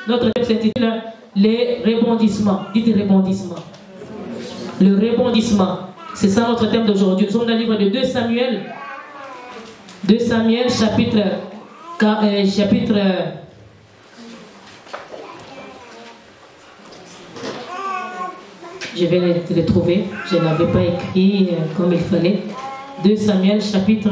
Notre thème s'intitule les rebondissements. Dites rebondissements. Le rebondissement. C'est ça notre thème d'aujourd'hui. Nous sommes dans le livre de 2 Samuel. 2 Samuel, chapitre je vais les trouver. Je n'avais pas écrit comme il fallait. 2 Samuel, chapitre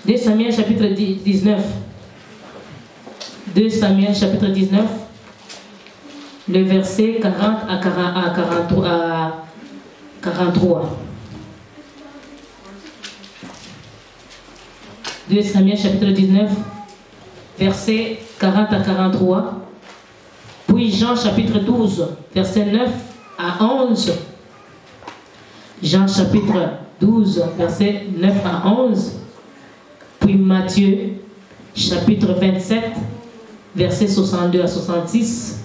2 Samuel chapitre 19. 2 Samuel chapitre 19, le verset 40 à 43. 2 Samuel chapitre 19, verset 40 à 43. Puis Jean chapitre 12, verset 9 à 11. Jean chapitre 12, verset 9 à 11. Puis Matthieu, chapitre 27, versets 62 à 66.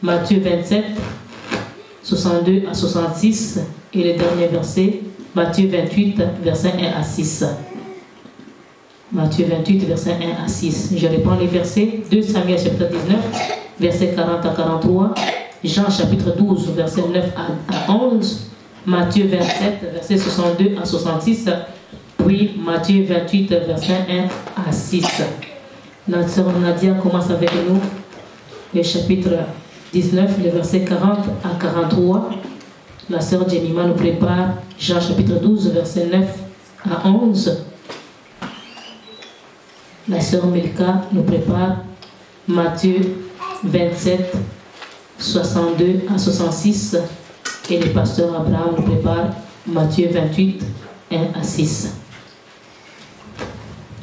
Matthieu 27, 62 à 66. Et le dernier verset, Matthieu 28, verset 1 à 6. Matthieu 28, verset 1 à 6. Je reprends les versets. 2 Samuel, chapitre 19, verset 40 à 43. Jean, chapitre 12, verset 9 à 11. Matthieu 27, verset 62 à 66. Puis Matthieu 28, verset 1 à 6. Notre sœur Nadia commence avec nous le chapitre 19, le verset 40 à 43. La sœur Jemima nous prépare Jean chapitre 12, verset 9 à 11. La sœur Milka nous prépare Matthieu 27, 62 à 66. Et le pasteur Abraham nous prépare Matthieu 28, 1 à 6.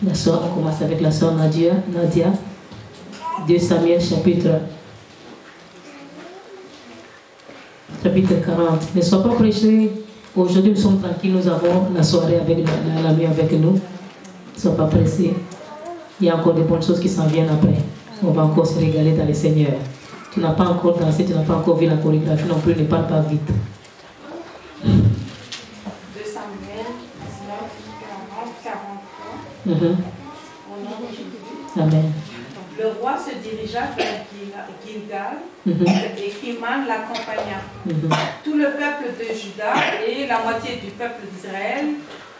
La sœur, on commence avec la sœur Nadia. 2 Samuel chapitre 40. Ne sois pas prêché. Aujourd'hui, nous sommes tranquilles. Nous avons la soirée avec la nuit avec nous. Ne sois pas pressé. Il y a encore de bonnes choses qui s'en viennent après. On va encore se régaler dans le Seigneur. Tu n'as pas encore dansé, tu n'as pas encore vu la chorégraphie non plus. Ne parle pas vite. 2 Samuel 19, 40, 43. Au nom de Jésus. Amen. Le roi se dirigea vers Gilgal et Kiman l'accompagna. Tout le peuple de Juda et la moitié du peuple d'Israël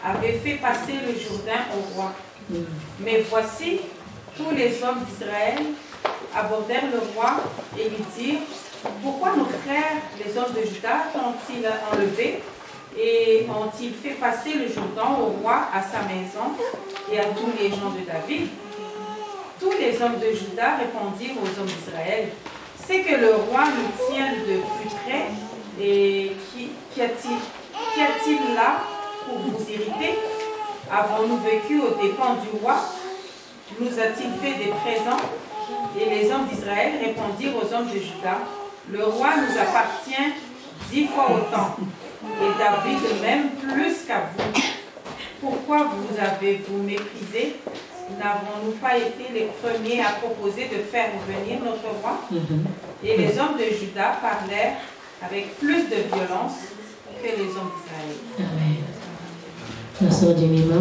avaient fait passer le Jourdain au roi. Mais voici, tous les hommes d'Israël abordèrent le roi et lui dirent: pourquoi nos frères, les hommes de Juda, t'ont-ils enlevé et ont-ils fait passer le Jourdain au roi à sa maison et à tous les gens de David? Tous les hommes de Juda répondirent aux hommes d'Israël: c'est que le roi nous tient de plus près, et qu'y a-t-il là pour vous irriter? Avons-nous vécu aux dépens du roi? Nous a-t-il fait des présents? Et les hommes d'Israël répondirent aux hommes de Juda: le roi nous appartient 10 fois autant, et David même plus qu'à vous. Pourquoi vous avez-vous méprisé? N'avons-nous pas été les premiers à proposer de faire venir notre roi? Et les hommes de Juda parlèrent avec plus de violence que les hommes d'Israël. Amen. La sœur Jemima.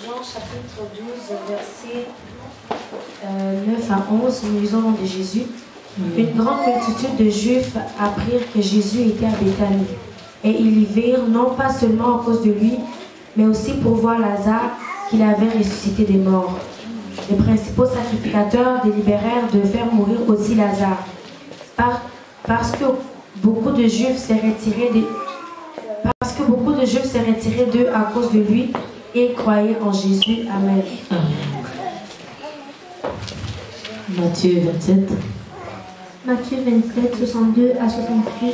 Jean chapitre 12, versets 9 à 11, nous lisons au nom de Jésus. Une grande multitude de Juifs apprirent que Jésus était à Béthanie. Et ils y virent, non pas seulement à cause de lui, mais aussi pour voir Lazare qu'il avait ressuscité des morts. Les principaux sacrificateurs délibérèrent de faire mourir aussi Lazare, parce que beaucoup de Juifs s'est retirés d'eux à cause de lui et croyaient en Jésus. Amen. Matthieu 27. Matthieu 27, 62 à 66.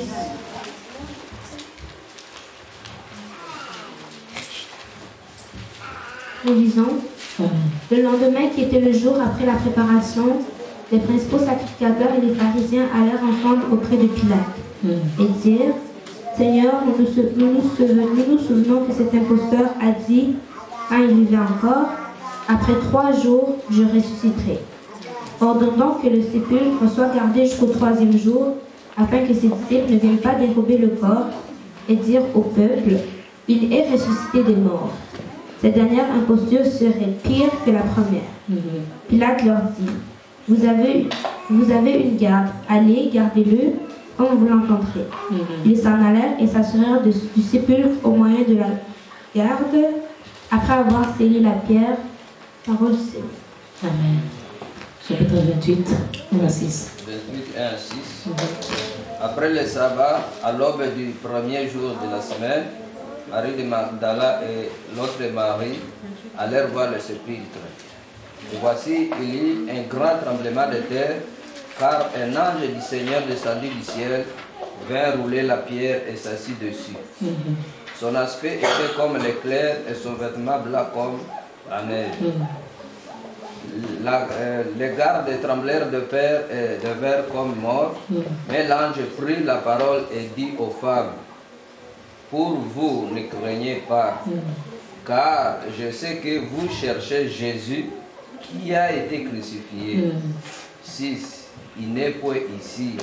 Nous lisons. Le lendemain, qui était le jour après la préparation, Les principaux sacrificateurs et les pharisiens allèrent ensemble auprès de Pilate et dirent, Seigneur, nous nous souvenons que cet imposteur a dit, quand il vivait encore, après 3 jours, je ressusciterai. Ordonne donc que le sépulcre soit gardé jusqu'au 3e jour, afin que ses disciples ne viennent pas dérober le corps et dire au peuple, il est ressuscité des morts. Cette dernière imposture serait pire que la première. Pilate leur dit, vous avez une garde, allez, gardez-le, comme vous l'entendrez. Ils s'en allèrent et s'assurèrent du sépulcre au moyen de la garde, après avoir scellé la pierre. Parole du Seigneur. Amen. Chapitre 28, 1 à 6. 28, 1 à 6. Après le sabbat, à l'aube du premier jour de la semaine, Marie de Magdala et l'autre Marie allèrent voir le sépulcre. Et voici, il y eut un grand tremblement de terre, car un ange du Seigneur descendit du ciel, vint rouler la pierre et s'assit dessus. Son aspect était comme l'éclair et son vêtement blanc comme la neige. Les gardes tremblèrent de peur et devinrent comme morts, mais l'ange prit la parole et dit aux femmes, pour vous, ne craignez pas, car je sais que vous cherchez Jésus qui a été crucifié. 6. Il n'est point ici,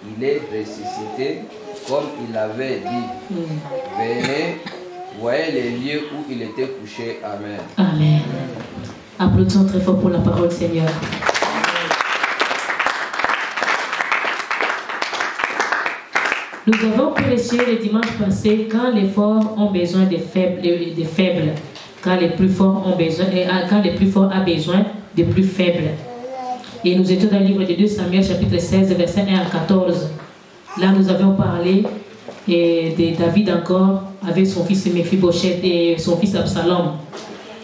il est ressuscité comme il avait dit. Venez, voyez les lieux où il était couché. Amen. Amen. Applaudissons très fort pour la parole, Seigneur. Nous avons prêché le dimanche passé quand les forts ont besoin des faibles, quand les plus forts ont besoin, quand les plus forts ont besoin des plus faibles. Et nous étions dans le livre de 2 Samuel, chapitre 16, versets 1 à 14. Là, nous avions parlé de David encore, avec son fils Mephibosheth et son fils Absalom.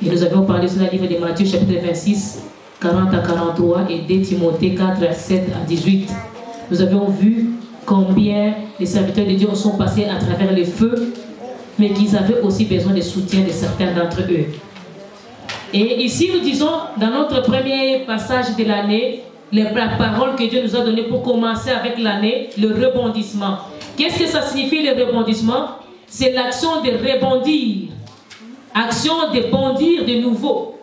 Et nous avions parlé sur le livre de Matthieu, chapitre 26, 40 à 43 et 2 Timothée 4, 7 à 18. Nous avions vu combien les serviteurs de Dieu sont passés à travers le feu, mais qu'ils avaient aussi besoin de soutien de certains d'entre eux. Et ici, nous disons, dans notre premier passage de l'année, la parole que Dieu nous a donnée pour commencer avec l'année, le rebondissement. Qu'est-ce que ça signifie le rebondissement? C'est l'action de rebondir. Action de bondir de nouveau.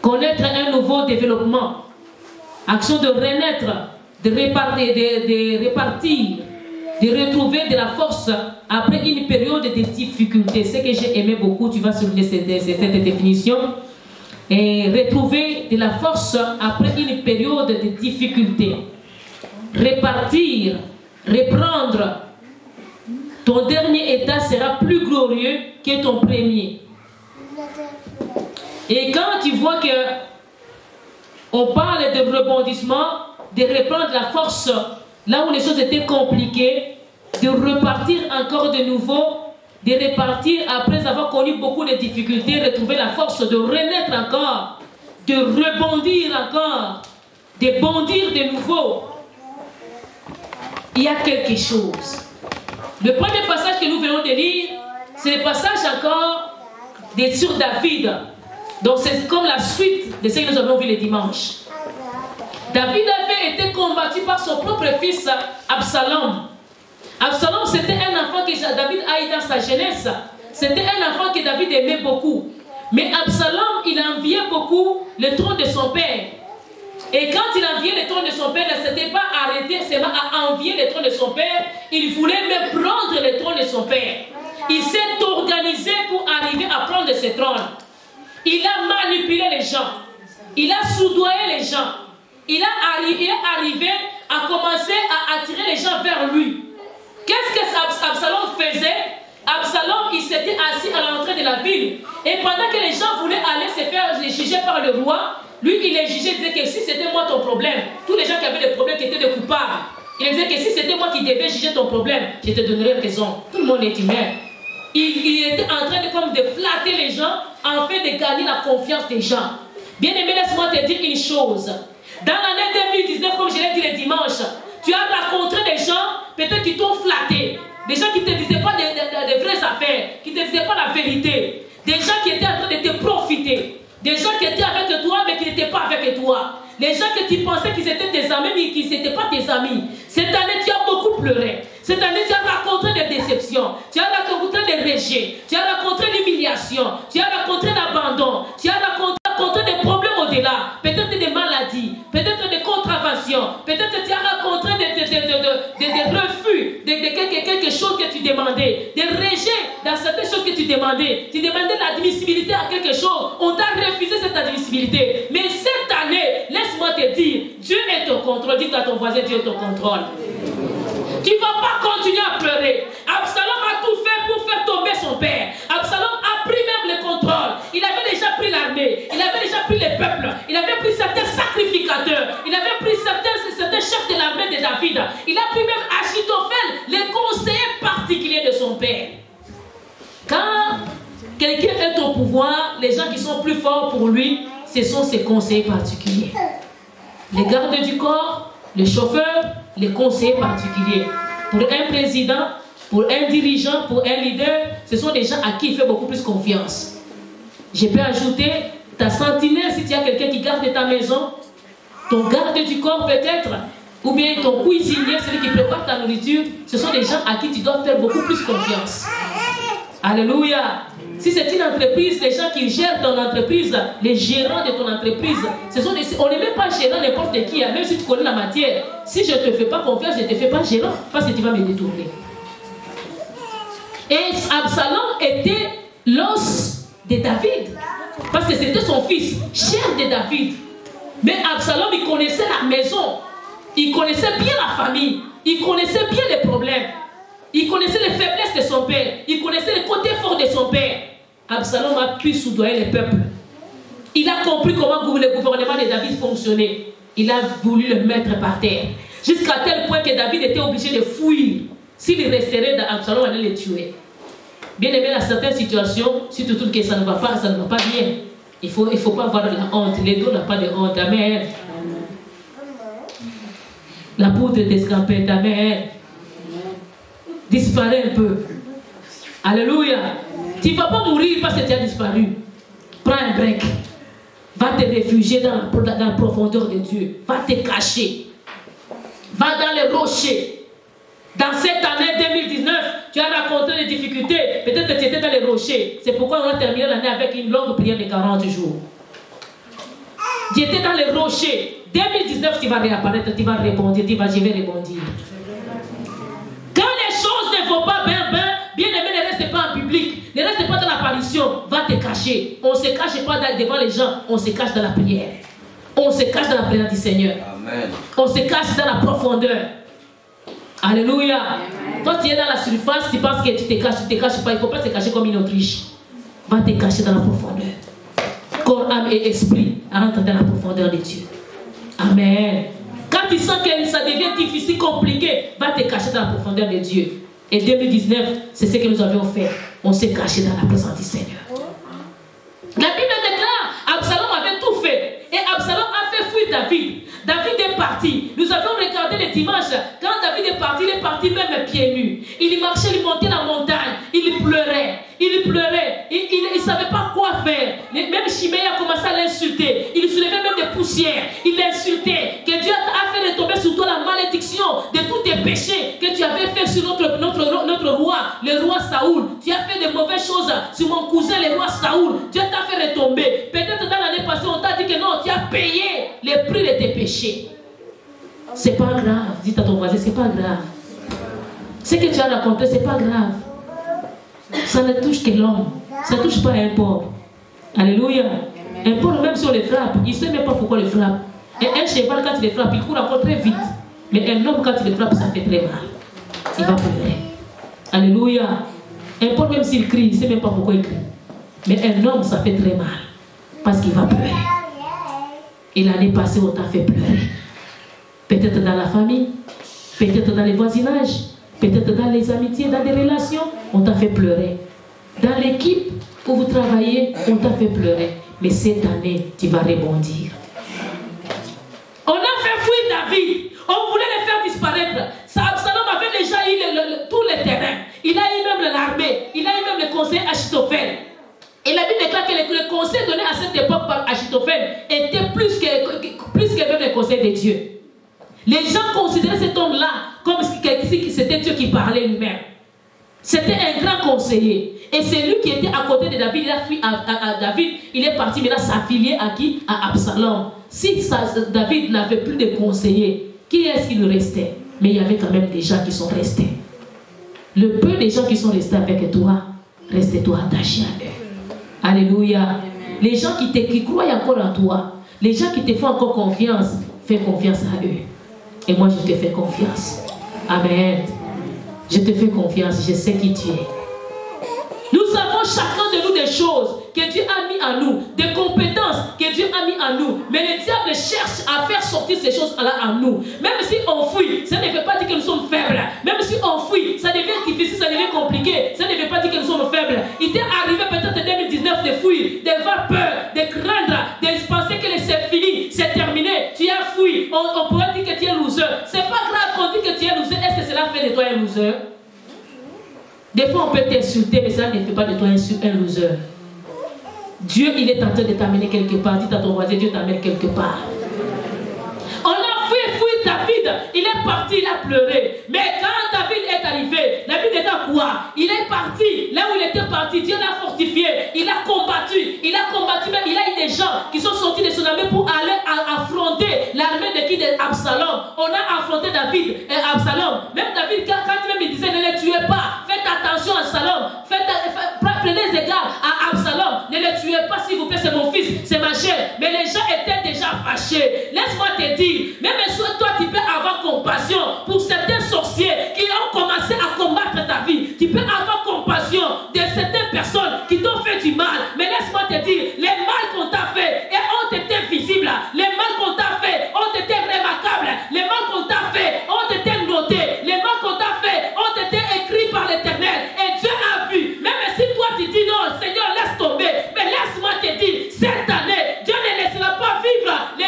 Connaître un nouveau développement. Action de renaître, de répartir, de retrouver de la force après une période de difficulté. Ce que j'ai aimé beaucoup, tu vas souligner cette définition. Et retrouver de la force après une période de difficulté. Répartir, reprendre. Ton dernier état sera plus glorieux que ton premier. Et quand tu vois que on parle de rebondissement, de reprendre la force là où les choses étaient compliquées, de repartir encore de nouveau, de repartir après avoir connu beaucoup de difficultés, retrouver la force de renaître encore, de rebondir encore, de bondir de nouveau. Il y a quelque chose. Le premier passage que nous venons de lire, c'est le passage encore sur David. Donc c'est comme la suite de ce que nous avons vu le dimanche. David avait été combattu par son propre fils Absalom. Absalom, c'était un enfant que David a eu dans sa jeunesse. C'était un enfant que David aimait beaucoup. Mais Absalom, il enviait beaucoup le trône de son père. Et quand il enviait le trône de son père, il ne s'était pas arrêté seulement à envier le trône de son père. Il voulait même prendre le trône de son père. Il s'est organisé pour arriver à prendre ce trône. Il a manipulé les gens. Il a soudoyé les gens. Il est arrivé à commencer à attirer les gens vers lui. Qu'est-ce que Absalom faisait? Absalom, il s'était assis à l'entrée de la ville. Et pendant que les gens voulaient aller se faire juger par le roi, lui, il les jugeait, il disait que si c'était moi ton problème, tous les gens qui avaient des problèmes, qui étaient des coupables, il disait que si c'était moi qui devais juger ton problème, je te donnerais raison. Tout le monde est humain. Il était en train de flatter les gens, afin de gagner la confiance des gens. Bien aimé, laisse-moi te dire une chose. Dans l'année 2019, comme je l'ai dit le dimanche, tu as rencontré des gens, peut-être qui t'ont flatté. Des gens qui ne te disaient pas des vraies affaires, qui ne te disaient pas la vérité. Des gens qui étaient en train de te profiter. Des gens qui étaient avec toi, mais qui n'étaient pas avec toi. Les gens que tu pensais qu'ils étaient tes amis, mais qui n'étaient pas tes amis. Cette année, tu as beaucoup pleuré. Cette année, tu as rencontré des déceptions. Tu as rencontré des rejets. Tu as rencontré l'humiliation. Tu as rencontré l'abandon. Tu as rencontré des problèmes au-delà. Peut-être des maladies. Peut-être des contraventions. Peut-être tu as rencontré des refus. Quelque chose que tu demandais. Des rejets dans certaines choses que tu demandais. Tu demandais l'admissibilité à quelque chose. On t'a refusé cette admissibilité. Mais cette année, laisse-moi te dire, Dieu est au contrôle. Dis à ton voisin, Dieu est au contrôle. Tu ne vas pas continuer à pleurer. Absalom a tout fait pour faire tomber son père. Absalom a pris même le contrôle. Il avait déjà pris l'armée. Il avait déjà pris les peuples. Il avait pris certains sacrificateurs. Il avait pris certains chefs de l'armée de David. Il a pris même Achitophel, le conseiller particulier de son père. Quand quelqu'un est au pouvoir, les gens qui sont plus forts pour lui, ce sont ses conseillers particuliers. Les gardes du corps, les chauffeurs, les conseillers particuliers. Pour un président, pour un dirigeant, pour un leader, ce sont des gens à qui il fait beaucoup plus confiance. Je peux ajouter ta sentinelle si tu as quelqu'un qui garde ta maison, ton garde du corps peut-être, ou bien ton cuisinier, celui qui prépare ta nourriture. Ce sont des gens à qui tu dois faire beaucoup plus confiance. Alléluia. Si c'est une entreprise, les gens qui gèrent ton entreprise, les gérants de ton entreprise, on n'est même pas gérant n'importe qui, même si tu connais la matière. Si je ne te fais pas confiance, je ne te fais pas gérant, parce que tu vas me détourner. Et Absalom était l'os de David, parce que c'était son fils, cher de David. Mais Absalom, il connaissait la maison, il connaissait bien la famille, il connaissait bien les problèmes. Il connaissait les faiblesses de son père. Il connaissait les côtés forts de son père. Absalom a pu soudoyer le peuple. Il a compris comment le gouvernement de David fonctionnait. Il a voulu le mettre par terre. Jusqu'à tel point que David était obligé de fuir. S'il resterait dans Absalom, allait le tuer. Bien aimé, dans certaines situations, si tu trouves que ça ne va pas bien. Il ne faut pas avoir de la honte. Les deux n'ont pas de honte. Amen. La poudre d'escampette. Amen. Disparaît un peu. Alléluia. Tu ne vas pas mourir parce que tu as disparu. Prends un break. Va te réfugier dans la profondeur de Dieu. Va te cacher. Va dans les rochers. Dans cette année 2019, tu as rencontré des difficultés. Peut-être que tu étais dans les rochers. C'est pourquoi on a terminé l'année avec une longue prière de 40 jours. Tu étais dans les rochers. 2019, tu vas réapparaître, tu vas répondre. Je vais rebondir. Ne faut pas bien aimé, ne reste pas en public, ne reste pas dans l'apparition, va te cacher. On ne se cache pas devant les gens, on se cache dans la prière. On se cache dans la prière du Seigneur. Amen. On se cache dans la profondeur. Alléluia. Amen. Toi tu es dans la surface, tu penses que tu te caches pas, il ne faut pas se cacher comme une autruche. Va te cacher dans la profondeur. Corps, âme et esprit, rentre dans la profondeur de Dieu. Amen. Quand tu sens que ça devient difficile, compliqué, va te cacher dans la profondeur de Dieu. Et 2019, c'est ce que nous avions fait. On s'est caché dans la présence du Seigneur. La Bible déclare, Absalom avait tout fait. Et Absalom a fait fuir David. David est parti. Nous avons regardé les dimanches. Quand David est parti même pieds nus. Il marchait, il montait la montagne. Il pleurait. Il ne savait pas quoi faire. Même Shimei a commencé à l'insulter. Il soulevait même des poussières. Il l'insultait. Que Dieu a fait retomber sur toi la malédiction de tous tes péchés que tu avais fait sur notre roi, le roi Saoul. Tu as fait de mauvaises choses sur mon cousin, le roi Saoul. Dieu t'a fait retomber. Peut-être dans l'année passée, on t'a dit que non, tu as payé le prix de tes péchés. C'est pas grave. Dis à ton voisin, c'est pas grave. Ce que tu as raconté, c'est pas grave. Ça ne touche que l'homme. Ça ne touche pas un pauvre. Alléluia. Un pauvre, même si on le frappe, il ne sait même pas pourquoi il le frappe. Et un cheval, quand il le frappe, il court encore très vite. Mais un homme, quand il le frappe, ça fait très mal. Il va pleurer. Alléluia. Un pauvre, même s'il crie, il ne sait même pas pourquoi il crie. Mais un homme, ça fait très mal. Parce qu'il va pleurer. Et l'année passée, on t'a fait pleurer. Peut-être dans la famille, peut-être dans les voisinages, peut-être dans les amitiés, dans des relations, on t'a fait pleurer. Dans l'équipe où vous travaillez, on t'a fait pleurer. Mais cette année, tu vas rebondir. On a fait fuir David. On voulait le faire disparaître. Absalom avait déjà eu tous les terrains. Il a eu même l'armée. Il a eu même le conseil Achitophel. Et la Bible déclare que le conseil donné à cette époque par Achitophel était plus que même les conseils de Dieu. Les gens considéraient cet homme-là comme si c'était Dieu qui parlait lui-même. C'était un grand conseiller. Et c'est lui qui était à côté de David. Il a fui à David. Il est parti maintenant s'affilier à qui? À Absalom. Si David n'avait plus de conseillers, qui est-ce qu'il restait? Mais il y avait quand même des gens qui sont restés. Le peu des gens qui sont restés avec toi, reste-toi attaché à eux. Alléluia. Amen. Les gens qui croient encore en toi, les gens qui te font encore confiance, fais confiance à eux. Et moi, je te fais confiance. Amen. Je te fais confiance, je sais qui tu es. Nous avons chacun de nous des choses que Dieu a mis en nous, des compétences que Dieu a mis en nous. Mais le diable cherche à faire sortir ces choses-là en nous. Même si on fuit, ça ne veut pas dire que nous sommes faibles. Même si on fuit, ça devient difficile, ça devient compliqué. Ça ne veut pas dire que nous sommes faibles. Il t'est arrivé peut-être en 2019 de fuir, d'avoir peur, de craindre, de penser que c'est fini, c'est terminé. Tu as fui. On pourrait dire que tu es loser. C'est pas grave qu'on dit que tu es loser. Est-ce que cela fait de toi un loser? Des fois, on peut t'insulter, mais ça ne fait pas de toi un loser. Dieu, il est en train de t'amener quelque part. Dis à ton voisin, Dieu t'amène quelque part. On a fui David. Il est parti, il a pleuré. Mais quand David est arrivé, David était à quoi? Il est parti. Là où il était parti, Dieu l'a fortifié. Il a combattu. Même il a eu des gens qui sont sortis de son armée pour aller affronter l'armée de qui? Absalom. On a affronté David et Absalom. Même David, quand même il disait, ne les tuez pas. Faites attention à Absalom. Prenez égard à Absalom. Ne le tuez pas, s'il vous plaît, c'est mon fils, c'est ma chair. Mais les gens étaient déjà fâchés. Laisse-moi te dire, même toi, tu peux avoir compassion pour certains sorciers qui ont commencé à combattre ta vie. Tu peux avoir compassion de certaines personnes qui t'ont fait du mal. Mais laisse-moi te dire, les mal qu'on t'a fait ont été visibles. Les mal qu'on t'a fait ont été remarquables. Les mal qu'on t'a fait ont été notés. Les mal qu'on t'a fait ont été écrits par l'Éternel. Et Dieu a vu. Même si toi tu dis non, Seigneur, laisse tomber. Mais laisse-moi te dire, cette année, Dieu ne laissera pas vivre les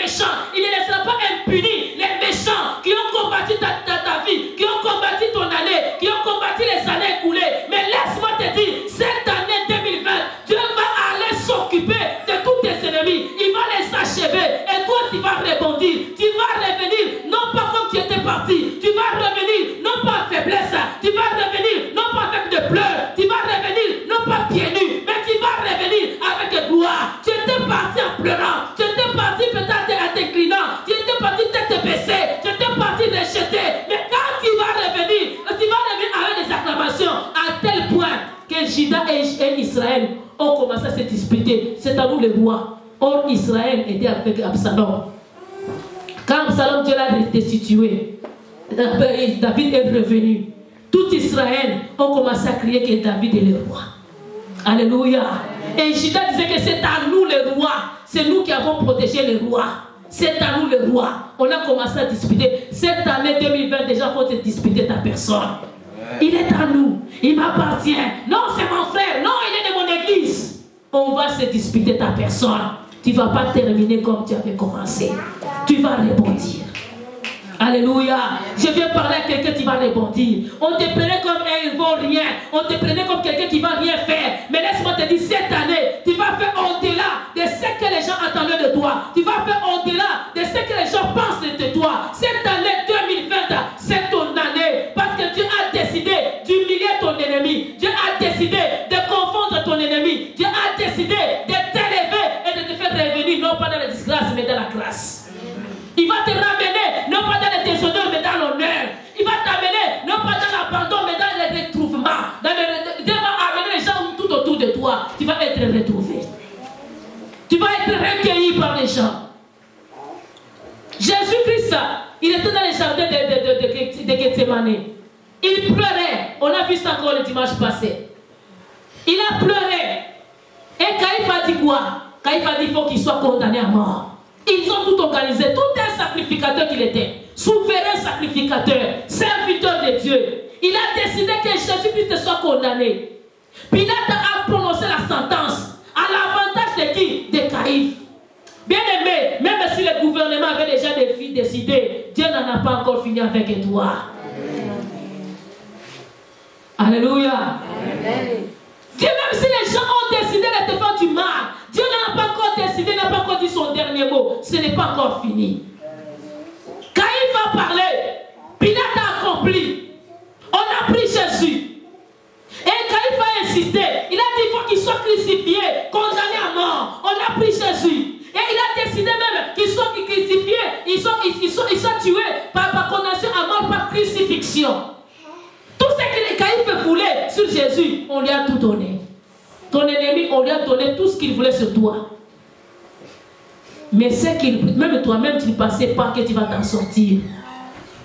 méchants. Il ne laissera pas impunis les méchants qui ont combattu ta vie, qui ont combattu ton année, qui ont combattu les années écoulées. Mais laisse-moi te dire, cette année 2020, Dieu va aller s'occuper de tous tes ennemis. Il va les achever. Et toi, tu vas rebondir. Tu vas revenir, non pas comme tu étais parti. Tu vas revenir, non pas en faiblesse. Tu vas revenir, non pas avec des pleurs. Tu vas revenir, non pas pieds nus, mais tu vas revenir avec gloire. Tu étais parti en pleurant. Tu étais parti peut-être en t'inclinant. Tu étais parti tête baissée. Tu étais parti rejeté. Mais quand tu vas revenir avec des acclamations à tel point que Juda et Israël ont commencé à se disputer. C'est à nous les rois. Or, Israël était avec Absalom. Quand Absalom, Dieu l'a destitué, David est revenu. Tout Israël ont commencé à crier que David est le roi. Alléluia. Et Juda disait que c'est à nous les rois. C'est nous qui avons protégé les rois. C'est à nous les rois. On a commencé à disputer. Cette année 2020, déjà, il faut te disputer ta personne. Il est à nous. Il m'appartient. Non, c'est mon frère. Non, il est de mon église. On va se disputer ta personne. Tu ne vas pas terminer comme tu avais commencé. Tu vas rebondir. Alléluia. Je viens parler à quelqu'un qui va rebondir. On te prenait comme un vaut rien. On te prenait comme quelqu'un qui ne va rien faire. Mais laisse-moi te dire, cette année, tu vas faire au-delà de ce que les gens attendaient de toi. Tu vas faire au-delà de ce que les gens pensent de toi. Cette année 2020, c'est ton année. Parce que Dieu a décidé d'humilier ton ennemi. Dieu a décidé de confondre ton ennemi. Dieu a décidé de t'élever et de te faire revenir, non pas dans la disgrâce, mais dans la grâce. Il va te ramener, non pas dans le déshonneur, mais dans l'honneur. Il va t'amener, non pas dans l'abandon, mais dans le retrouvement. Dieu va amener les gens tout autour de toi. Tu vas être retrouvé. Tu vas être recueilli par les gens. Jésus-Christ, il était dans les jardins de Gethsemane. Il pleurait. On a vu ça encore le dimanche passé. Il a pleuré. Et Caïphe a dit quoi? Caïphe a dit qu'il faut qu'il soit condamné à mort. Ils ont tout organisé, tout un sacrificateur qu'il était, souverain sacrificateur, serviteur de Dieu. Il a décidé que Jésus-Christ soit condamné. Pilate a prononcé la sentence à l'avantage de qui? De Caïphe. Bien aimé, même si le gouvernement avait déjà décidé, Dieu n'en a pas encore fini avec toi. Alléluia. Amen. Dieu, même si les gens ont décidé de te faire du mal, Dieu n'a pas encore décidé, n'a pas encore dit son dernier mot. Ce n'est pas encore fini. Quand il va parler, Pilate a accompli. On a pris Jésus. Et quand il va insister, il a dit qu'il faut qu'il soit crucifié, condamné à mort. On a pris Jésus. Et il a décidé même qu'il soit crucifié, il soit tué par condamnation à mort, par crucifixion. Tout ce que Caïphe voulait sur Jésus, on lui a tout donné. Ton ennemi, on lui a donné tout ce qu'il voulait sur toi. Mais c'est qu'il, même toi-même, tu ne pensais pas que tu vas t'en sortir.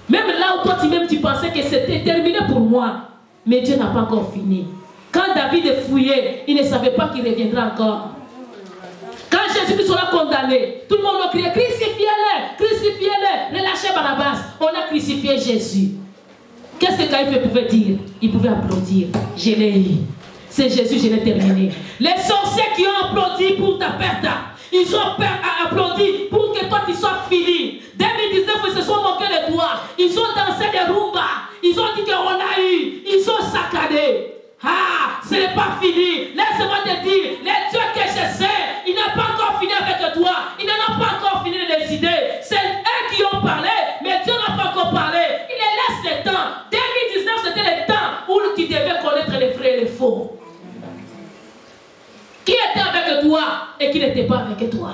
Même là où toi, tu pensais que c'était terminé pour moi. Mais Dieu n'a pas encore fini. Quand David est fouillé, il ne savait pas qu'il reviendra encore. Quand Jésus sera condamné, tout le monde a crié, crucifiez-le, crucifiez-le, relâchez Barabbas. On a crucifié Jésus. Qu'est-ce que Caïphe pouvait dire? Il pouvait applaudir. Je l'ai eu. C'est Jésus, je l'ai terminé. Les sorciers qui ont applaudi pour ta perte, ils ont applaudi pour que toi tu sois fini. 2019, ils se sont moqués de toi. Ils ont dansé des rumba. Ils ont dit qu'on a eu. Ils ont saccadé. Ah, ce n'est pas fini. Laisse-moi te dire, les dieux que je sais, ils n'ont pas encore fini avec toi. Ils n'en ont pas encore fini de décider. C'est eux qui ont parlé, mais Dieu n'a pas encore parlé. Il les laisse le temps. 2019, c'était le temps où tu devais connaître les vrais et les faux. Qui était avec toi et qui n'était pas avec toi?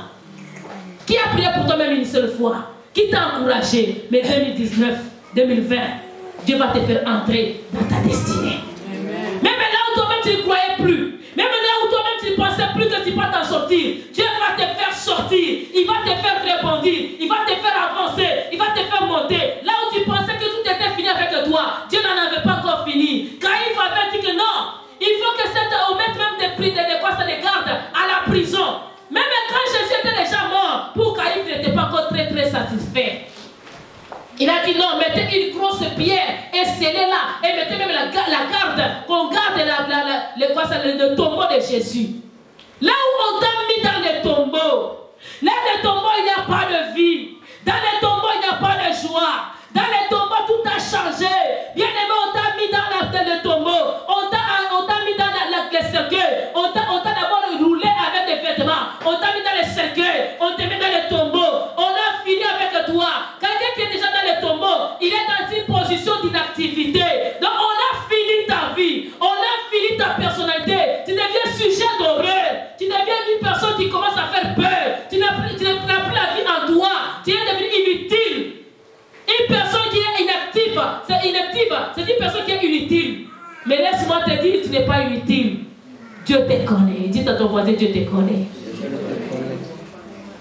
Qui a prié pour toi-même une seule fois? Qui t'a encouragé? Mais 2019, 2020, Dieu va te faire entrer dans ta destinée. Même là où toi-même tu ne croyais plus, même là où toi-même tu ne pensais plus que tu vas t'en sortir, Dieu va te faire sortir, il va te faire rebondir, il va te faire avancer, il va te faire monter. Là où tu pensais que tout était fini avec toi, Dieu n'en avait pas encore fini. Quand il avait dit que non, il faut que cet homme mette même des prix, des gardes à la prison. Même quand Jésus était déjà mort, pour Caïphe n'était pas encore très satisfait. Il a dit non, mettez une grosse pierre et scellez-la et mettez même la garde, qu'on garde le tombeau de Jésus. Là où on t'a mis dans les tombeaux, là les tombeaux il n'y a pas de vie, dans les tombeaux il n'y a pas de joie, dans les tombeaux tout a changé. Bien aimé, on t'a mis dans le tombeau, on t'a mis dans les cercueils, on t'a d'abord roulé avec des vêtements, on t'a mis dans les cercueils, on t'a mis dans les tombeaux, on a fini avec toi. Quelqu'un qui est déjà dans les tombeaux, il est dans une position d'inactivité. Donc on a fini ta vie, on a fini ta personnalité. Tu deviens sujet d'horreur, tu deviens une personne qui commence à faire peur, tu n'as plus la vie en toi, tu es devenu inutile. Une personne qui est inactive, c'est une personne qui est inutile. Mais laisse-moi te dire, tu n'es pas inutile. Dieu te connaît. Dis à ton voisin, Dieu te connaît.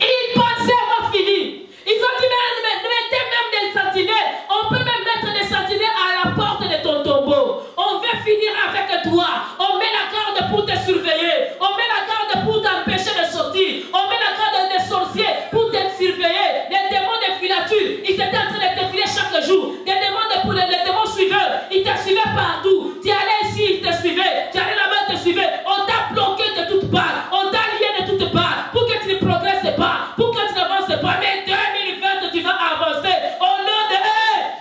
Ils pensaient avoir fini. Ils ont dit, mais mettez même des sentinelles. On peut même mettre des sentinelles à la porte de ton tombeau. On veut finir avec toi. On met la garde pour te surveiller. On met la garde pour t'empêcher de sortir. On met la garde des sorciers pour te surveiller. Les démons de filature, ils étaient en train de te filer chaque jour. Les démons suiveurs, ils te suivaient partout. Tu allais ici, ils te suivaient. Tu allais là-bas, ils te suivaient. On t'a bloqué de toutes parts. On t'a lié de toutes parts. Pour que tu ne progresses pas. Pour que tu n'avances pas. Mais 2020, tu vas avancer. Au nom de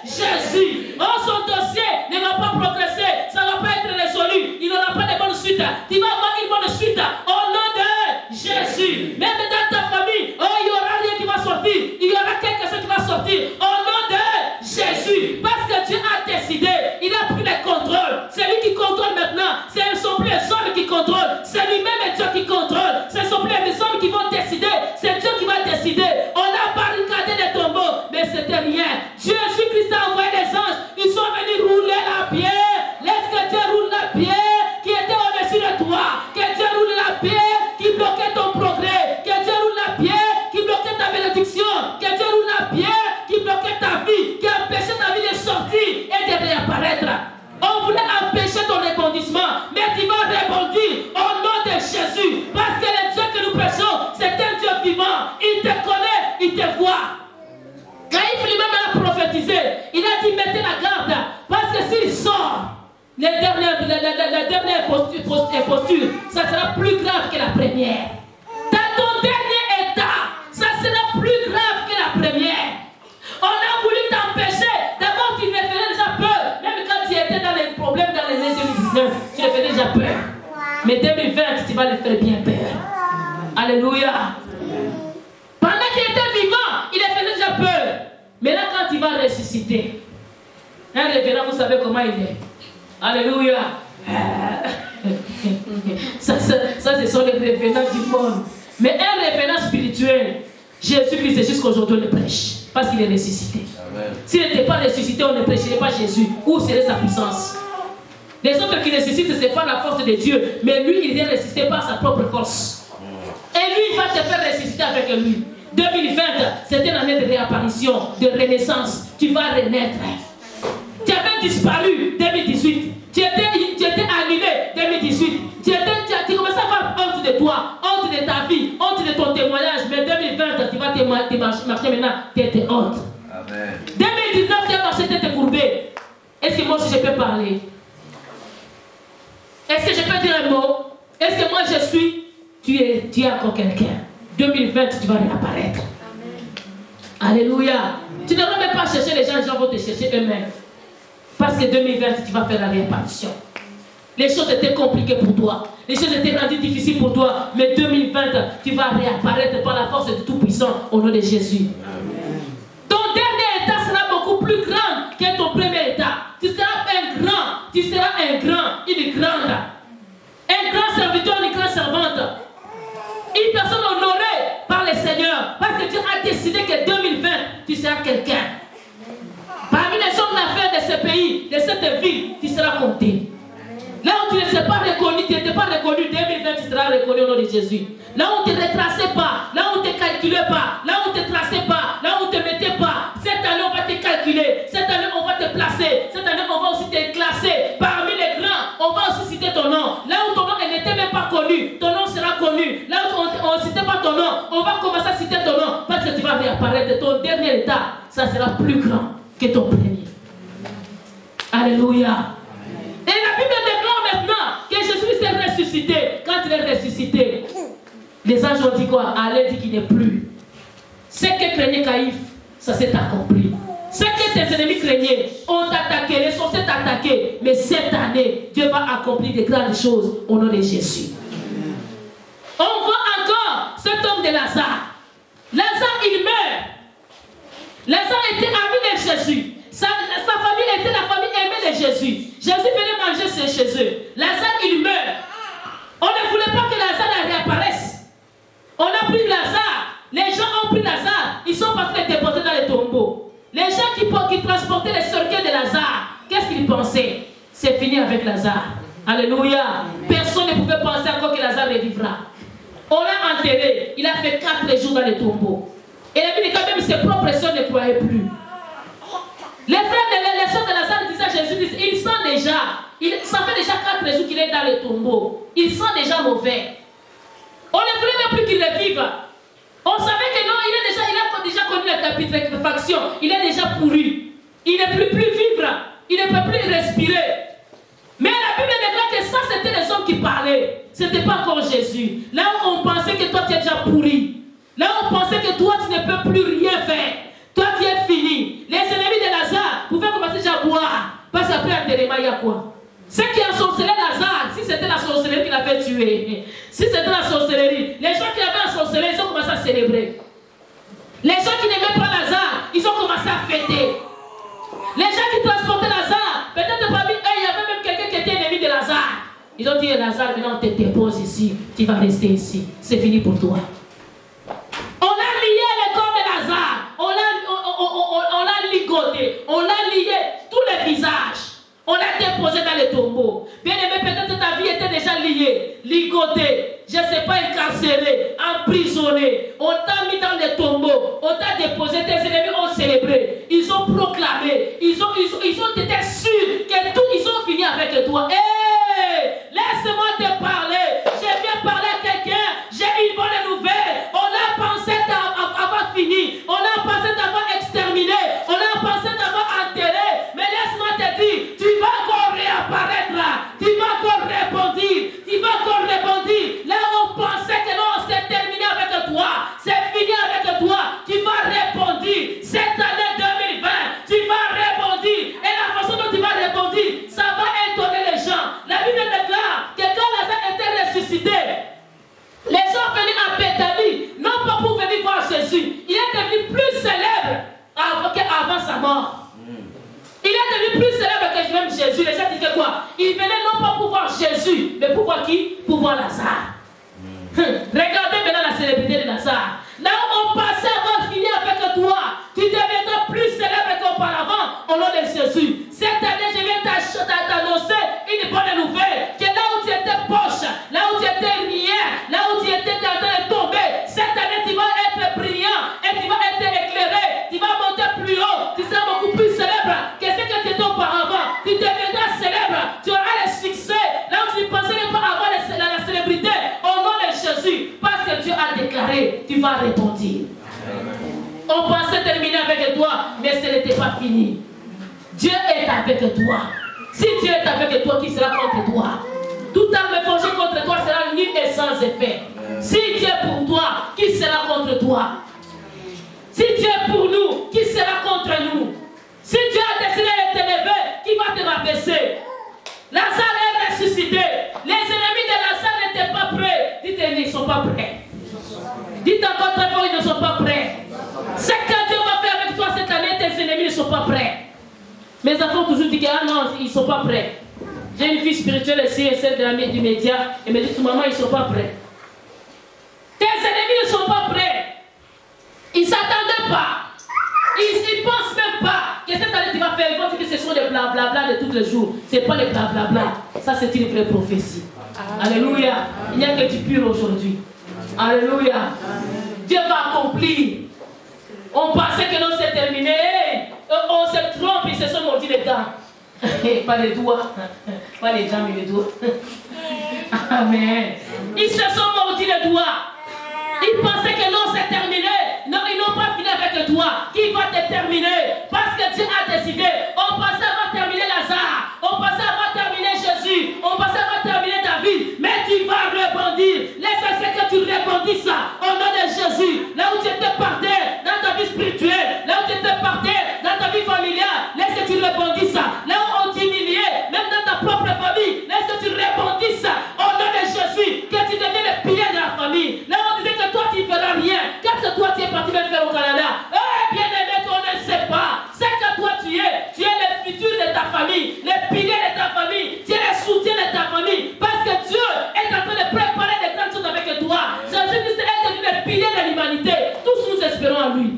Jésus. Oh, son dossier ne va pas progresser. Ça ne va pas être résolu. Il n'aura pas de bonne suite. Tu vas avoir une bonne suite. Au nom de Jésus. Même dans ta famille, oh, il y aura rien qui va sortir. Il y aura quelque chose qui va sortir. Au nom de Jésus. Parce que Dieu a décidé. Il a pris le contrôle. C'est lui qui contrôle maintenant. Ce ne sont plus les hommes qui contrôlent. C'est lui-même Dieu qui contrôle. Ce ne sont plus les hommes qui vont décider. C'est Dieu qui va décider. On a barricadé les tombeaux. Mais c'était rien. Jésus-Christ a envoyé les anges. Ils sont venus rouler la pierre. Laisse que Dieu roule la pierre qui était au-dessus de toi. Que Dieu roule la pierre qui bloquait ton progrès. Que Dieu roule la pierre qui bloquait ta bénédiction. Que Dieu roule la pierre qui bloquait ta vie. Qui empêchait ta vie de sortir et de réapparaître. On voulait empêcher ton rebondissement. Mais tu vas rebondir au nom de Jésus. Parce que le Dieu que nous prêchons, c'est un Dieu vivant. Il te connaît, il te voit. Quand il lui-même a prophétisé, il a dit mettez la garde. Parce que s'il sort, la dernière posture, ça sera plus grave que la première. Dans ton dernier état, ça sera plus grave que la première. On a voulu t'empêcher. D'abord, tu me faisais déjà peur. Même quand tu étais dans les problèmes dans l'année 2019, tu me faisais déjà peur. Mais le bien, Père. Alléluia. Pendant qu'il était vivant, il avait déjà peur. Mais là, quand il va ressusciter, un révérend, vous savez comment il est. Alléluia. Ça, ce sont les révérends du monde. Mais un révérend spirituel, Jésus-Christ, c'est jusqu'aujourd'hui, on le prêche. Parce qu'il est ressuscité. S'il n'était pas ressuscité, on ne prêcherait pas Jésus. Où serait sa puissance? Les autres qui ressuscitent, ce n'est pas la force de Dieu. Mais lui, il est ressuscité par sa propre force. Et lui, il va te faire ressusciter avec lui. 2020, c'est une année de réapparition, de renaissance. Tu vas renaître. Tu avais disparu 2018. Tu étais annulé 2018. Tu commençais à avoir honte de toi, honte de ta vie, honte de ton témoignage. Mais 2020, tu vas te marcher maintenant, tu es honte. Amen. 2019, tu as marché tête courbée. Est-ce que moi aussi je peux parler? Est-ce que je peux dire un mot? Est-ce que moi je suis? Tu es encore quelqu'un. 2020, tu vas réapparaître. Amen. Alléluia. Tu ne vas même pas chercher les gens vont te chercher eux-mêmes. Parce que 2020, tu vas faire la réapparition. Les choses étaient compliquées pour toi. Les choses étaient rendues difficiles pour toi. Mais 2020, tu vas réapparaître par la force du Tout-Puissant au nom de Jésus. Amen. Ton dernier état sera beaucoup plus grand que ton premier état. Tu seras un grand. Tu seras un grand, une grande. Un grand serviteur, une grande servante. Une personne honorée par le Seigneur. Parce que Dieu a décidé que 2020, tu seras quelqu'un. Parmi les hommes d'affaires de ce pays, de cette ville, tu seras compté. Là où tu ne sais pas reconnu, tu n'étais pas reconnu, 2020, tu seras reconnu au nom de Jésus. Là où tu ne te retraçais pas, là où tu ne te calculais pas, là où tu ne te traçais pas, là où tu ne te mettais pas, cette année on va te calculer, cette année on va te placer, cette année on va aussi te classer. Parmi les grands, on va aussi citer ton nom. Là où ton nom n'était même pas connu, ton nom sera connu. Là où on ne citait pas ton nom, on va commencer à citer ton nom parce que tu vas réapparaître. Ton dernier état, ça sera plus grand que ton premier. Alléluia. Et la Bible déclare maintenant que Jésus s'est ressuscité. Quand il est ressuscité, les anges ont dit quoi? Allez, dit qu'il n'est plus. Ce que craignait Caïphe, ça s'est accompli. Ce que tes ennemis craignaient, ont attaqué, les sorciers t'ont attaqué. Mais cette année, Dieu va accomplir de grandes choses au nom de Jésus. On voit encore cet homme de Lazare. Lazare, il meurt. Lazare était ami de Jésus. Sa famille était la famille aimée de Jésus. Jésus venait manger chez eux. Lazare, il meurt. On ne voulait pas que Lazare réapparaisse. On a pris Lazare. Les gens ont pris Lazare. Ils sont partis les déporter dans les tombeaux. Les gens qui transportaient les cercueils de Lazare, qu'est-ce qu'ils pensaient? C'est fini avec Lazare. Alléluia. Personne ne pouvait penser encore que Lazare revivra. On l'a enterré. Il a fait 4 jours dans les tombeaux. Et la Bible dit quand même ses propres sœurs ne croyaient plus. Les frères les sœurs de Lazare disaient à Jésus, il sent déjà, ça fait déjà 4 jours qu'il est dans le tombeau. Il sent déjà mauvais. On ne voulait même plus qu'il revive. On savait que non, il a déjà connu la putréfaction. Il est déjà pourri. Il ne peut plus vivre. Il ne peut plus respirer. Mais la Bible déclare que ça, c'était les hommes qui parlaient. Ce n'était pas encore Jésus. Là où on pensait que toi, tu es déjà pourri. Là où on pensait que toi, tu ne peux plus rien faire. Toi, tu es fini. Les ennemis de Lazare pouvaient commencer déjà à boire. Parce qu'après l'enterrement, il y a quoi? Ceux qui ont sorcelé Lazare, si c'était la sorcellerie qui l'avait tué, si c'était la sorcellerie, les gens qui avaient ensorcelé, ils ont commencé à célébrer. Les gens qui n'aimaient pas Lazare, ils ont commencé à fêter. Les gens qui transportaient Lazare, peut-être parmi eux, il y avait même quelqu'un qui était ennemi de Lazare. Ils ont dit, Lazare, maintenant on te dépose ici, tu vas rester ici. C'est fini pour toi. On a lié le corps de Lazare, on l'a ligoté, on l'a lié tous les visages. On l'a déposé dans les tombeaux. Bien aimé, peut-être ta vie était déjà liée, ligotée, je ne sais pas, incarcérée, emprisonnée. On t'a mis dans les tombeaux, on t'a déposé, tes ennemis ont célébré, ils ont proclamé, ils ont été sûrs que tout, ils ont fini avec toi. Hey, laisse-moi te parler. J'ai bien parlé à quelqu'un, j'ai une bonne nouvelle. On a pensé t'avoir fini, on a pensé t'avoir exterminé, on a pensé t'avoir enterré. Mais laisse-moi te dire, tu vas encore réapparaître là, tu vas encore répondre, tu vas encore répondre. Là où on pensait que non, c'est terminé avec toi, c'est fini avec toi, tu vas répondre. C'est voir Lazare. Regardez maintenant la célébrité de Lazare. Là où on passait avant de finir avec toi, tu deviendras plus célèbre qu'auparavant au nom de Jésus. Cette année, je viens t'annoncer une bonne nouvelle. Que là où tu étais poche, là où tu étais rien, là où tu étais en train de tomber, cette année tu vas être brillant et tu vas être éclairé. Tu vas monter plus haut. Tu seras beaucoup plus célèbre que ce que tu étais auparavant. Tu deviendras célèbre. Tu auras le succès. Là où tu ne pensais pas avoir la célébrité, au nom de Jésus. Parce que Dieu a déclaré, tu vas répondre. On pensait terminer avec toi, mais ce n'était pas fini. Dieu est avec toi. Si Dieu est avec toi, qui sera contre toi? Tout arme forgée contre toi sera nulle et sans effet. Si Dieu est pour toi, qui sera contre toi? Si Dieu est pour nous, qui sera contre nous? Si Dieu a décidé de t'élever, qui va te rabaisser? Lazare est ressuscité. Les ennemis de Lazare n'étaient pas prêts. Dites-ils, ils ne sont pas prêts. Dites encore très fort, ils ne sont pas prêts. Ce que Dieu va faire avec toi cette année, tes ennemis ne sont pas prêts. Mes enfants toujours disent que ah non, ils ne sont pas prêts. J'ai une fille spirituelle ici, celle de du média, et me dit maman, ils ne sont pas prêts. Tes ennemis ne sont pas prêts. Ils ne s'attendaient pas. Ils ne pensent même pas que cette année tu vas faire. Ils vont dire que ce sont des blablabla de tous les jours. Ce n'est pas des blablabla. Ça, c'est une vraie prophétie. Alléluia. Il n'y a que du pur aujourd'hui. Alléluia. Dieu va accomplir. On pensait que non, c'est terminé. On se trompe, ils se sont mordis les dents. Pas les doigts. Pas les jambes, mais les doigts. Amen. Ils se sont mordis les doigts. Ils pensaient que non, c'est terminé. Non, ils n'ont pas fini avec toi. Qui va te terminer? Parce que Dieu a décidé. On pensait avoir terminé Lazare. On pensait avoir terminé Jésus. On pensait avoir terminé David. Mais tu vas rebondir. L'essentiel que tu rebondisses au nom de Jésus. Là où tu étais par terre, dans ta vie spirituelle. Là où tu étais par terre, dans ta vie familiale. Laisse que tu rebondisses. Là où on t'humiliait, même dans ta propre famille. Laisse que tu rebondisses au nom de Jésus. Que tu deviennes le pilier de la famille. Là où on disait que toi tu ne feras rien. Qu'est-ce que toi tu es parti même faire au Canada? Eh bien aimé, on ne sait pas. C'est que toi tu es le futur de ta famille, le pilier de ta famille, tu es le soutien de ta famille. Parce que Dieu est en train de préparer des grandes choses avec toi. Jésus-Christ est devenu le pilier de l'humanité. Tous nous espérons en lui.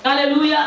Alléluia.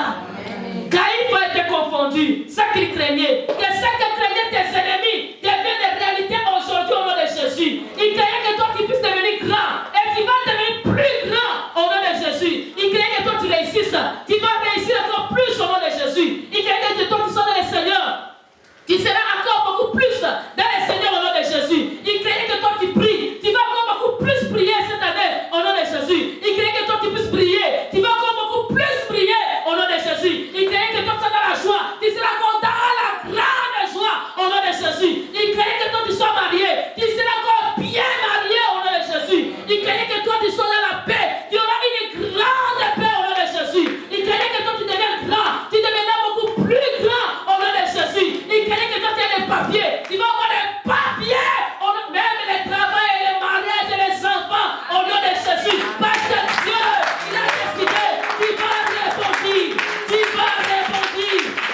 Caïn va être confondu. Ce qu'il craignait. Que ce que craignaient tes ennemis devienne des réalités aujourd'hui au nom de Jésus. Il craignait que toi tu puisses devenir grand. Et tu vas devenir plus grand au nom de Jésus. Il craignait que toi tu réussisses. Tu vas réussir encore plus au nom de Jésus. Il craignait que toi tu sois dans le Seigneur. Tu seras encore beaucoup plus dans le Seigneur au nom de Jésus. Il craignait que toi tu pries. Tu vas encore beaucoup plus prier cette année au nom de Jésus. Il craignait que toi tu puisses prier. Tu vas encore beaucoup plus prier au nom de Jésus. Il craignait que toi tu sois dans la joie. Tu seras encore dans la grande joie au nom de Jésus. Il craignait que toi tu sois marié. Tu seras encore bien marié au nom de Jésus. Il craignait que toi tu sois dans la paix. Tu auras une grande paix au nom de Jésus. Il craignait que toi tu deviennes grand. Tu deviendras beaucoup plus grand au nom de Jésus. Il craignait que toi tu aies des papiers. Tu vas avoir des papiers. Même les travaux et les mariages et les enfants au nom de Jésus. Parce que Dieu, il a décidé. Tu vas répondre. Tu vas répondre.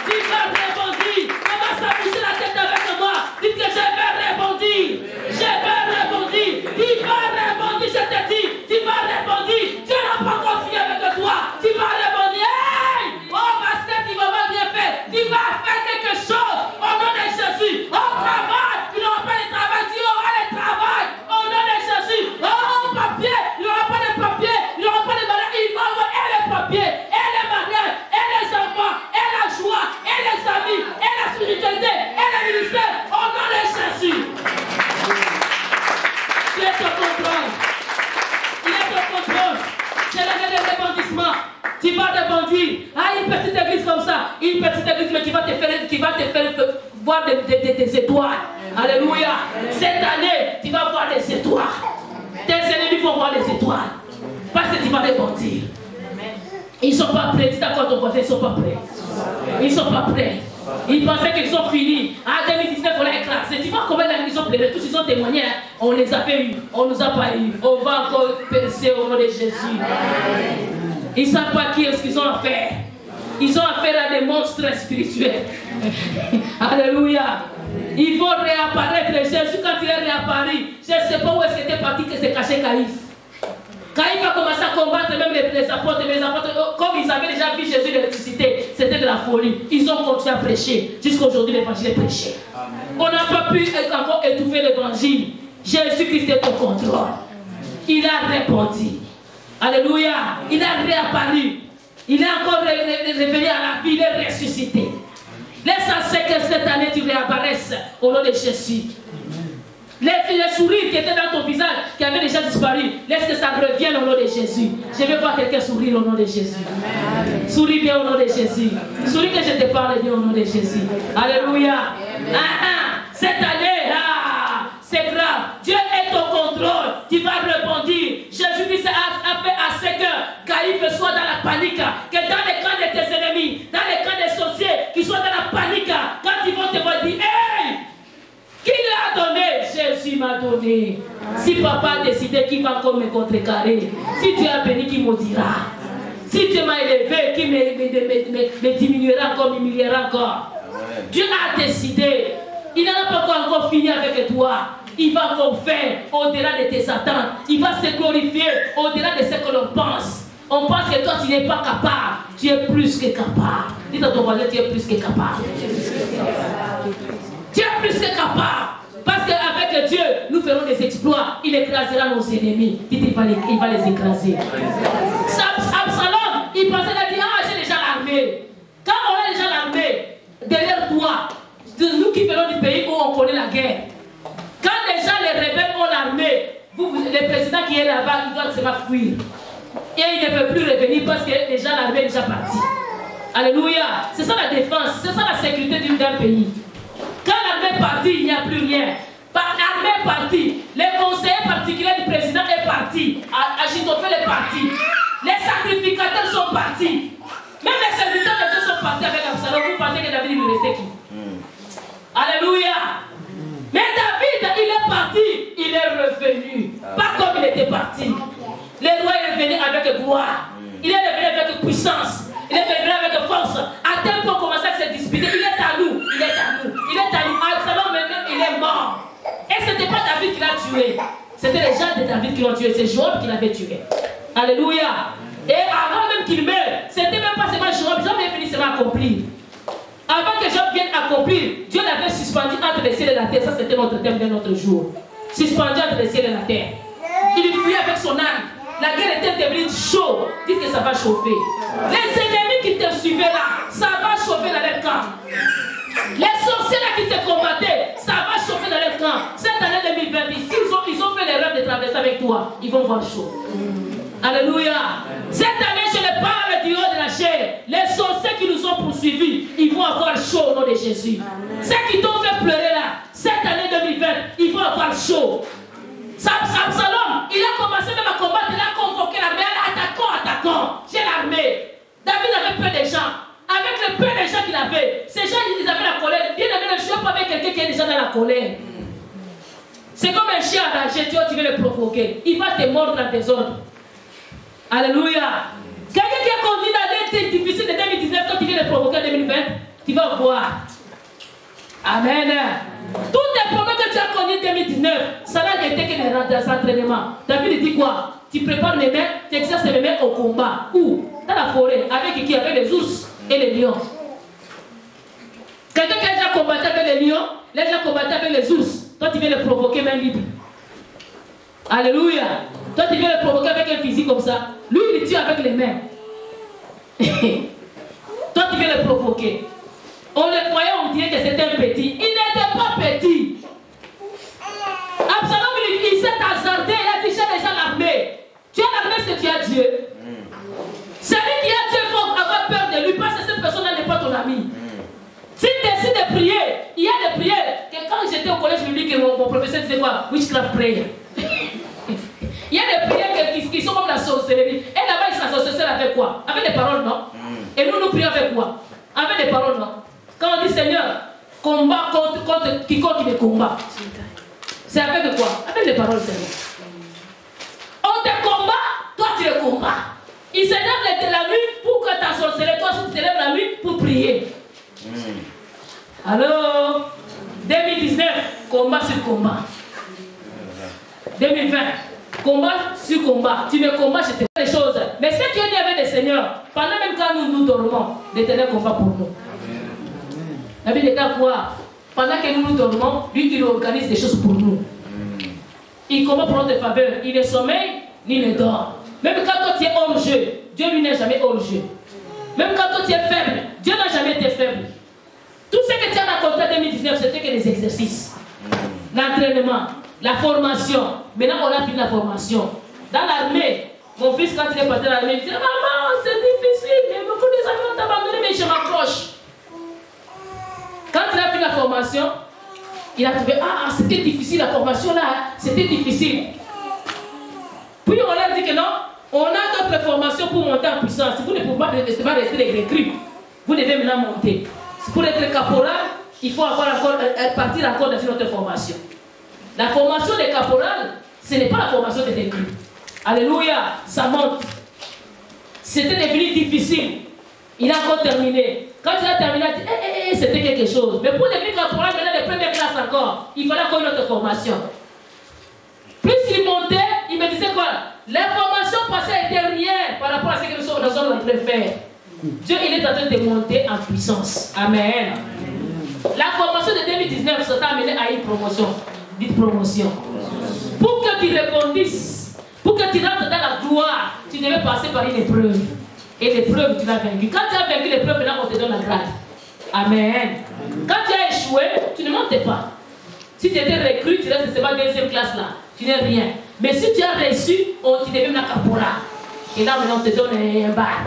Tu vas répondre. Commence à bouger la tête avec moi. Dites que je vais répondre. Je vais répondre. Tu vas répondre, je te dis. Tu vas répondre. Dieu n'a pas confié avec toi. Tu vas répondre. Hey! Oh, parce que tu vas bien faire. Tu vas faire quelque chose au nom de Jésus. Au travail, tu n'auras pas de travail. Tu auras le travail au nom de Jésus. Oh, papier, il n'y aura pas de papier. Il n'y aura pas de mariage. Il va avoir et les papiers, et les mariages, et les enfants, et la joie, et les amis, et la spiritualité, et le ministère au nom de Jésus. Tu es au contrôle. Il est au contrôle. C'est l'année de rebondissement. Tu vas rebondir. Ah, une petite église comme ça. Une petite église, mais qui va te faire voir des étoiles. Alléluia. Cette année, tu vas voir des étoiles. Tes ennemis vont voir des étoiles. Parce que tu vas rebondir. Ils ne sont pas prêts. Dis d'accord ton voisin, ils ne sont pas prêts. Ils ne sont pas prêts. Ils pensaient qu'ils ont fini. Ah, 2019, on l'a écrasé. Tu vois combien ils ont pleuré. Tous ils ont témoigné. Hein? On les a fait eu. On ne nous a pas eu. On va encore percer au nom de Jésus. Ils ne savent pas qui est-ce qu'ils ont à faire. Ils ont affaire à des monstres spirituels. Alléluia. Ils vont réapparaître. Jésus, quand il est réapparu, je ne sais pas où est-ce était parti que s'est caché Caïphe. Caïphe a commencé à combattre même les apôtres. Mais les apôtres, comme ils avaient déjà vu Jésus ressusciter, c'était de la folie. Ils ont continué à prêcher. Jusqu'à aujourd'hui, l'évangile est prêché. On n'a pas pu encore étouffer l'évangile. Jésus-Christ est au contrôle. Il a répondu. Alléluia. Il a réapparu. Il est encore revenu à la vie. Il est ressuscité. Laisse que cette année tu réapparaisses au nom de Jésus. Les sourires qui étaient dans ton visage, qui avaient déjà disparu, laisse que ça revienne au nom de Jésus. Je vais voir quelqu'un sourire au nom de Jésus. Amen. Souris bien au nom de Jésus. Souris que je te parle bien au nom de Jésus. Alléluia. Cette année, c'est grave. Dieu est au contrôle. Tu vas rebondir. Jésus-Christ a fait à ce que Caïphe soit dans la panique. Que dans les camps de tes ennemis, dans les camps des sorciers, qu'ils soient dans la panique. Quand ils vont te voir dire, hey! Qui l'a donné? Jésus m'a donné. Si papa a décidé qu'il va encore me contrecarrer, si Dieu a béni, qu'il maudira. Si Dieu m'a élevé, qu'il me diminuera encore, m'humiliera encore. Dieu a décidé. Il n'en a pas encore fini avec toi. Il va encore faire au-delà de tes attentes. Il va se glorifier au-delà de ce que l'on pense. On pense que toi tu n'es pas capable. Tu es plus que capable. Dis à ton voisin, tu es plus que capable. Tu es plus que capable. Parce qu'avec Dieu, nous ferons des exploits. Il écrasera nos ennemis. Il va les écraser. Absalom, il pensait, il a dit, j'ai déjà l'armée. Quand on a déjà l'armée, derrière toi, nous qui venons du pays où on connaît la guerre, quand déjà les rebelles ont l'armée, le président qui est là-bas, il doit se faire fuir. Et il ne peut plus revenir parce que déjà l'armée est déjà partie. Alléluia. C'est ça la défense, c'est ça la sécurité d'un pays. Quand l'armée est partie, il n'y a plus rien. L'armée est partie, les conseillers particuliers du président est parti, Achitophel est parti, les sacrificateurs sont partis, même les serviteurs de Dieu sont partis avec Absalom. Vous pensez que David lui restait qui? Alléluia. Mais David, il est parti, il est revenu. Pas comme il était parti. Le roi est revenu avec gloire. Il est revenu avec puissance. Il est revenu avec force. À tel point qu'on commence à se disputer. Il est à nous. Il est à nous. Il est à nous. Absalom même, il est mort. Et ce n'était pas David qui l'a tué. C'était les gens de David qui l'ont tué. C'est Joab qui l'avait tué. Alléluia. Et avant même qu'il meure, c'était même pas seulement Joab. Joab est venu seulement accomplir. Avant que Job vienne accomplir, Dieu l'avait suspendu entre le ciel et la terre. Ça, c'était notre thème de notre jour. Suspendu entre le ciel et la terre. Il fuyait avec son âme. La guerre était devenue chaude. Dites que ça va chauffer. Les ennemis qui te suivaient là, ça va chauffer dans leur camp. Les sorciers là qui te combattaient, ça va chauffer dans leur camp. Cette année 2020, ils ont fait l'erreur de traverser avec toi. Ils vont voir chaud. Alléluia. Cette année, je ne parle du haut de la chair. Les sorciers qui nous ont poursuivis, ils vont avoir chaud au nom de Jésus. Ceux qui t'ont fait pleurer là, cette année 2020, ils vont avoir chaud. Absalom, il a commencé même à combattre, il a convoqué l'armée, attaquant, j'ai l'armée. David avait peu de gens. Avec le peu de gens qu'il avait, ces gens, ils avaient la colère. Bien aimé, ne joue pas avec quelqu'un qui est déjà dans la colère. C'est comme un chien enragé, tu veux le provoquer. Il va te mordre dans tes ordres. Alléluia. Quelqu'un qui a conduit dans des difficiles de 2019, quand tu viens le provoquer en 2020, tu vas voir. Amen. Tous tes problèmes que tu as connus en 2019, ça n'a été que des entraînements. David dit quoi? Tu prépares les mains, tu exerces les mains au combat. Où? Dans la forêt, avec qui? Avec les ours et les lions. Quelqu'un qui a déjà combattu avec les lions, il a déjà combattu avec les ours. Toi, tu viens le provoquer main libre. Alléluia. Toi, tu viens le provoquer avec un physique comme ça. Lui, il tue avec les mains. Toi, tu viens le provoquer. On le croyait, on dirait que c'était un petit. Il n'était pas petit. Absalom, il s'est hasardé. Il a dit, j'ai déjà l'armée. Tu as l'armée, c'est que tu as Dieu. Celui qui a Dieu, il faut avoir peur de lui, parce que cette personne-là n'est pas ton ami. Si tu décides de prier, il y a des prières que quand j'étais au collège biblique, mon professeur disait quoi? Witchcraft prayer. Il y a des prières qui sont comme la sorcellerie. Et là-bas, ils s'associent avec quoi? Avec des paroles, non? Et nous, nous prions avec quoi? Avec des paroles, non? Quand on dit Seigneur, combat contre quiconque me combat. C'est avec quoi? Avec des paroles, Seigneur. On te combat, toi tu le combats. Il se lève de la nuit pour que ta sorcellerie, toi aussi tu te lèves la nuit pour prier. Alors, 2019, combat sur combat. 2020, combat sur combat. Tu me combats, je te fais les choses. Mais ce qui est dit avec le Seigneur, pendant même quand nous dormons, l'Éternel combat pour nous. La Bible dit quoi? Pendant que nous dormons, lui il organise des choses pour nous. Il combat pour notre faveur. Il ne sommeille ni ne dort. Même quand toi tu es hors jeu, Dieu lui n'est jamais hors jeu. Même quand toi tu es faible, Dieu n'a jamais été faible. Tout ce que tu as raconté en 2019, c'était que des exercices. L'entraînement, la formation. Maintenant, on a fini la formation. Dans l'armée, mon fils, quand il est parti dans l'armée, il dit maman, c'est difficile. Il y a beaucoup des amis qui ont abandonné, mais je m'accroche. Quand il a fini la formation, il a trouvé c'était difficile, la formation là, c'était difficile. Puis on leur dit que non, on a d'autres formations pour monter en puissance. Vous ne pouvez pas rester les recrues. Vous devez maintenant monter. Pour être caporal, il faut partir encore dans une autre formation. La formation des caporales, ce n'est pas la formation des recrues. Alléluia, ça monte. C'était devenu difficile. Il a encore terminé. Quand il a terminé, il a dit, c'était quelque chose. Mais pour devenir caporal, maintenant de première classe encore, il fallait encore une autre formation. Plus il montait, il me disait quoi? L'information passée était rien par rapport à ce que nous sommes en train de faire. Dieu, il est en train de monter en puissance. Amen. La formation de 2019 s'est amenée à une promotion. Dites promotion. Pour que tu rebondisses, pour que tu rentres dans la gloire, tu devais passer par une épreuve. Et l'épreuve, tu l'as vaincu. Quand tu as vaincu l'épreuve, maintenant on te donne la grâce. Amen. Quand tu as échoué, tu ne montes pas. Si tu étais recrue, tu restes seulement deuxième classe là. Tu n'es rien. Mais si tu as reçu, tu deviens un caporal. Et là, maintenant, on te donne un bar.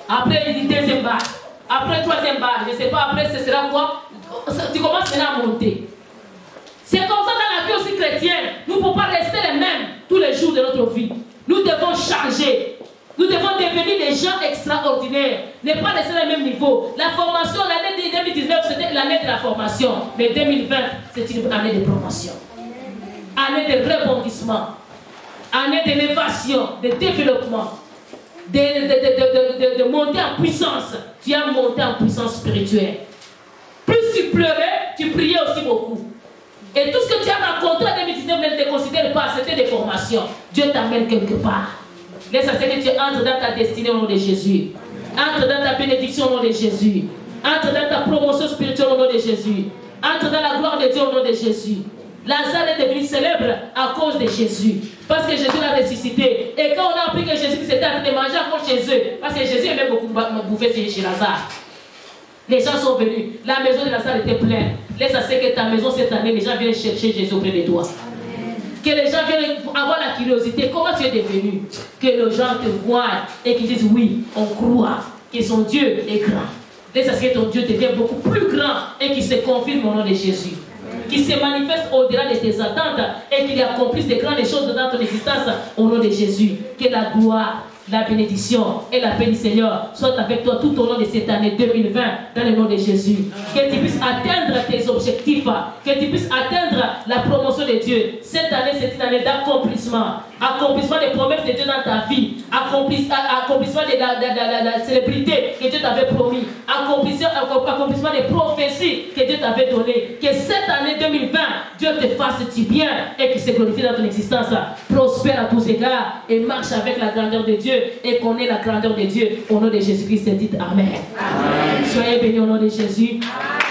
Après, il dit deuxième bar. Après, troisième bar. Je ne sais pas, après, ce sera quoi? Tu commences maintenant à monter. C'est comme ça dans la vie aussi chrétienne. Nous ne pouvons pas rester les mêmes tous les jours de notre vie. Nous devons changer. Nous devons devenir des gens extraordinaires. Ne pas rester au même niveau. La formation, l'année 2019, c'était l'année de la formation. Mais 2020, c'est une année de promotion. Année de rebondissement. Année d'élévation, de développement. De monter en puissance. Tu as monté en puissance spirituelle. Plus tu pleurais, tu priais aussi beaucoup. Et tout ce que tu as rencontré en 2019 ne te considère pas, c'était des formations. Dieu t'amène quelque part. Laisse à ce que tu entres dans ta destinée au nom de Jésus. Entre dans ta bénédiction au nom de Jésus. Entre dans ta promotion spirituelle au nom de Jésus. Entre dans la gloire de Dieu au nom de Jésus. Lazare est devenu célèbre à cause de Jésus. Parce que Jésus l'a ressuscité. Et quand on a appris que Jésus s'était en train de manger à cause de Jésus, parce que Jésus aimait beaucoup bouffer chez Lazare. Les gens sont venus. La maison de Lazare était pleine. Laisse à ce que ta maison cette année, les gens viennent chercher Jésus auprès de toi. Que les gens viennent avoir la curiosité. Comment tu es devenu? Que les gens te voient et qu'ils disent oui, on croit que son Dieu est grand. Laisse à ce que ton Dieu devient beaucoup plus grand et qu'il se confirme au nom de Jésus. Qu'il se manifeste au-delà de tes attentes et qu'il accomplisse de grandes choses dans ton existence au nom de Jésus. Que la gloire, la bénédiction et la paix du Seigneur soient avec toi tout au long de cette année 2020 dans le nom de Jésus. Que tu puisses atteindre tes objectifs, que tu puisses atteindre la promotion de Dieu. Cette année, c'est une année d'accomplissement. Accomplissement des promesses de Dieu dans ta vie. Accomplissement de la célébrité que Dieu t'avait promis. Accomplissement des prophéties que Dieu t'avait données. Que cette année 2020, Dieu te fasse du bien et qu'il se glorifie dans ton existence. Prospère à tous égards et marche avec la grandeur de Dieu et connaît la grandeur de Dieu. Au nom de Jésus-Christ, dites Amen. Amen. Soyez bénis au nom de Jésus. Amen.